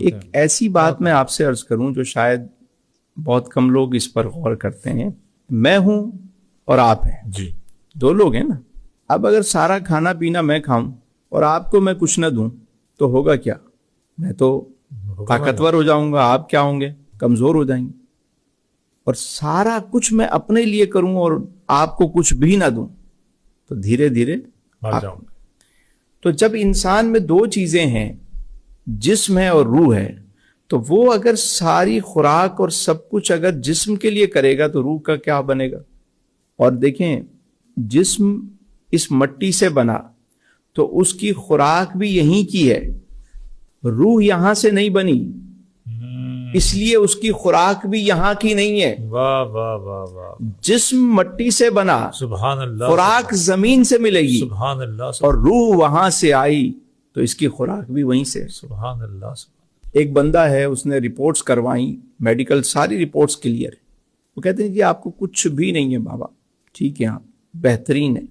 ایک ایسی بات میں آپ سے عرض کروں جو شاید بہت کم لوگ اس پر غور کرتے ہیں. میں ہوں اور آپ ہیں جی، دو لوگ ہیں نا. اب اگر سارا کھانا پینا میں کھاؤں اور آپ کو میں کچھ نہ دوں تو ہوگا کیا؟ میں تو طاقتور ہو جاؤں گا، آپ کیا ہوں گے؟ کمزور ہو جائیں گے. اور سارا کچھ میں اپنے لیے کروں اور آپ کو کچھ بھی نہ دوں تو دھیرے دھیرے مر جاؤں. تو جب انسان میں دو چیزیں ہیں، جسم ہے اور روح ہے، تو وہ اگر ساری خوراک اور سب کچھ اگر جسم کے لیے کرے گا تو روح کا کیا بنے گا؟ اور دیکھیں، جسم اس مٹی سے بنا تو اس کی خوراک بھی یہیں کی ہے، روح یہاں سے نہیں بنی، اس لیے اس کی خوراک بھی یہاں کی نہیں ہے. واہ واہ واہ واہ، جسم مٹی سے بنا، سبحان اللہ، خوراک زمین سے ملے گی، سبحان اللہ، اور روح وہاں سے آئی تو اس کی خوراک بھی وہیں سے. سبحان اللہ. ایک بندہ ہے، اس نے رپورٹس کروائیں، میڈیکل ساری رپورٹس کلیئر ہے. وہ کہتے ہیں جی آپ کو کچھ بھی نہیں ہے بابا، ٹھیک ہے، آپ بہترین ہے،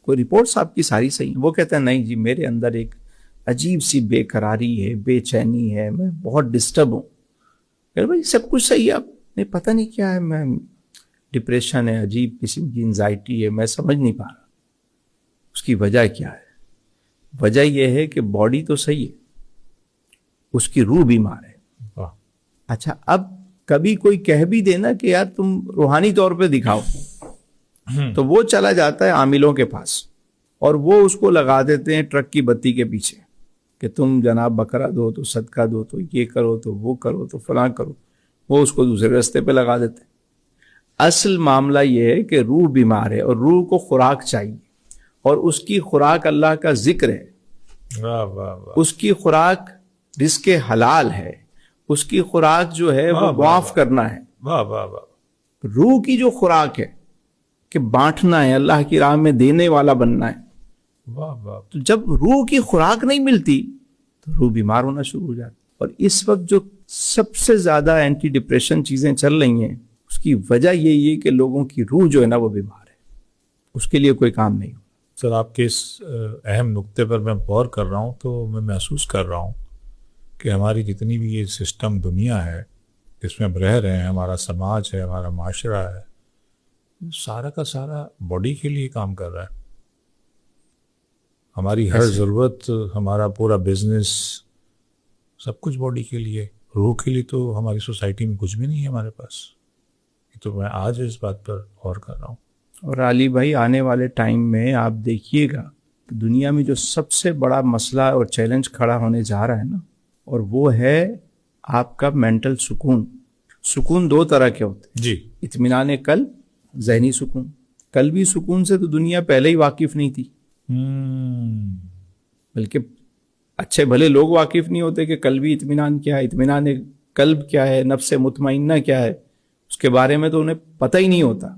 کوئی رپورٹس آپ کی ساری صحیح ہیں. وہ کہتے ہیں نہیں جی، میرے اندر ایک عجیب سی بے قراری ہے، بے چینی ہے، میں بہت ڈسٹرب ہوں. کہ بھائی سب کچھ صحیح ہے، آپ نہیں پتہ نہیں کیا ہے، میں ڈپریشن ہے، عجیب قسم کی انزائٹی ہے، میں سمجھ نہیں پا رہا اس کی وجہ کیا ہے. وجہ یہ ہے کہ باڈی تو صحیح ہے، اس کی روح بیمار ہے. واہ. اچھا، اب کبھی کوئی کہہ بھی دینا کہ یار تم روحانی طور پہ دکھاؤ، تو وہ چلا جاتا ہے عاملوں کے پاس اور وہ اس کو لگا دیتے ہیں ٹرک کی بتی کے پیچھے کہ تم جناب بکرا دو تو صدقہ دو تو یہ کرو تو وہ کرو تو فلاں کرو. وہ اس کو دوسرے راستے پہ لگا دیتے ہیں. اصل معاملہ یہ ہے کہ روح بیمار ہے اور روح کو خوراک چاہیے، اور اس کی خوراک اللہ کا ذکر ہے. واہ واہ واہ، اس کی خوراک رزق حلال ہے، اس کی خوراک جو ہے وہ معاف کرنا ہے. واہ واہ واہ. روح کی جو خوراک ہے کہ بانٹنا ہے، اللہ کی راہ میں دینے والا بننا ہے. واہ واہ. تو جب روح کی خوراک نہیں ملتی تو روح بیمار ہونا شروع ہو جاتی. اور اس وقت جو سب سے زیادہ اینٹی ڈپریشن چیزیں چل رہی ہیں، اس کی وجہ یہی ہے کہ لوگوں کی روح جو ہے نا وہ بیمار ہے، اس کے لیے کوئی کام نہیں. سر، آپ کے اس اہم نقطے پر میں غور کر رہا ہوں تو میں محسوس کر رہا ہوں کہ ہماری جتنی بھی یہ سسٹم دنیا ہے جس میں ہم رہ رہے ہیں، ہمارا سماج ہے، ہمارا معاشرہ ہے، سارا کا سارا باڈی کے لیے کام کر رہا ہے. ہماری ہر ضرورت، ہمارا پورا بزنس، سب کچھ باڈی کے لیے. روح کے لیے تو ہماری سوسائٹی میں کچھ بھی نہیں ہے ہمارے پاس. تو میں آج اس بات پر غور کر رہا ہوں. اور علی بھائی، آنے والے ٹائم میں آپ دیکھیے گا دنیا میں جو سب سے بڑا مسئلہ اور چیلنج کھڑا ہونے جا رہا ہے نا، اور وہ ہے آپ کا مینٹل سکون. سکون دو طرح کے ہوتے ہیں، جی. اطمینان قلب، ذہنی سکون. قلبی سکون سے تو دنیا پہلے ہی واقف نہیں تھی، بلکہ اچھے بھلے لوگ واقف نہیں ہوتے کہ قلبی اطمینان کیا ہے، اطمینان قلب کیا ہے، نفس مطمئنہ کیا ہے، اس کے بارے میں تو انہیں پتہ ہی نہیں ہوتا.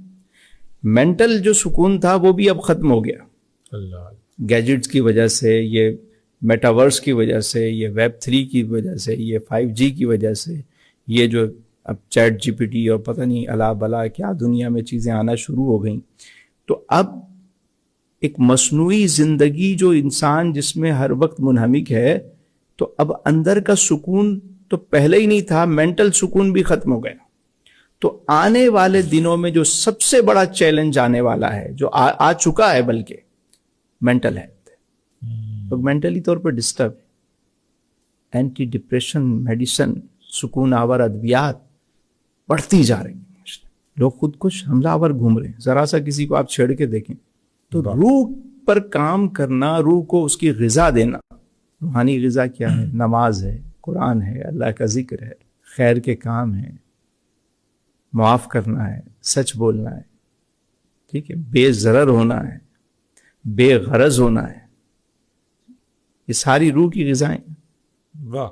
مینٹل جو سکون تھا وہ بھی اب ختم ہو گیا. اللہ. گیجٹس کی وجہ سے، یہ میٹاورس کی وجہ سے، یہ ویب 3 کی وجہ سے، یہ 5G کی وجہ سے، یہ جو اب چیٹ جی پی ٹی اور پتہ نہیں الا بلا کیا دنیا میں چیزیں آنا شروع ہو گئیں. تو اب ایک مصنوعی زندگی جو انسان جس میں ہر وقت منہمک ہے، تو اب اندر کا سکون تو پہلے ہی نہیں تھا، مینٹل سکون بھی ختم ہو گیا. تو آنے والے دنوں میں جو سب سے بڑا چیلنج آنے والا ہے، جو آ چکا ہے بلکہ، مینٹل ہیلتھ. لوگ مینٹلی طور پر ڈسٹرب ہے. اینٹی ڈپریشن میڈیسن، سکون آور ادویات بڑھتی جا رہی ہیں. لوگ خود کش حملہ آور گھوم رہے ہیں. ذرا سا کسی کو آپ چھیڑ کے دیکھیں تو روح پر کام کرنا، روح کو اس کی غذا دینا. روحانی غذا کیا ہے؟ نماز ہے، قرآن ہے، اللہ کا ذکر ہے، خیر کے کام ہیں، معاف کرنا ہے، سچ بولنا ہے، ٹھیک ہے، بے ضرر ہونا ہے، بے غرض ہونا ہے. یہ ساری روح کی غذائیں. واہ.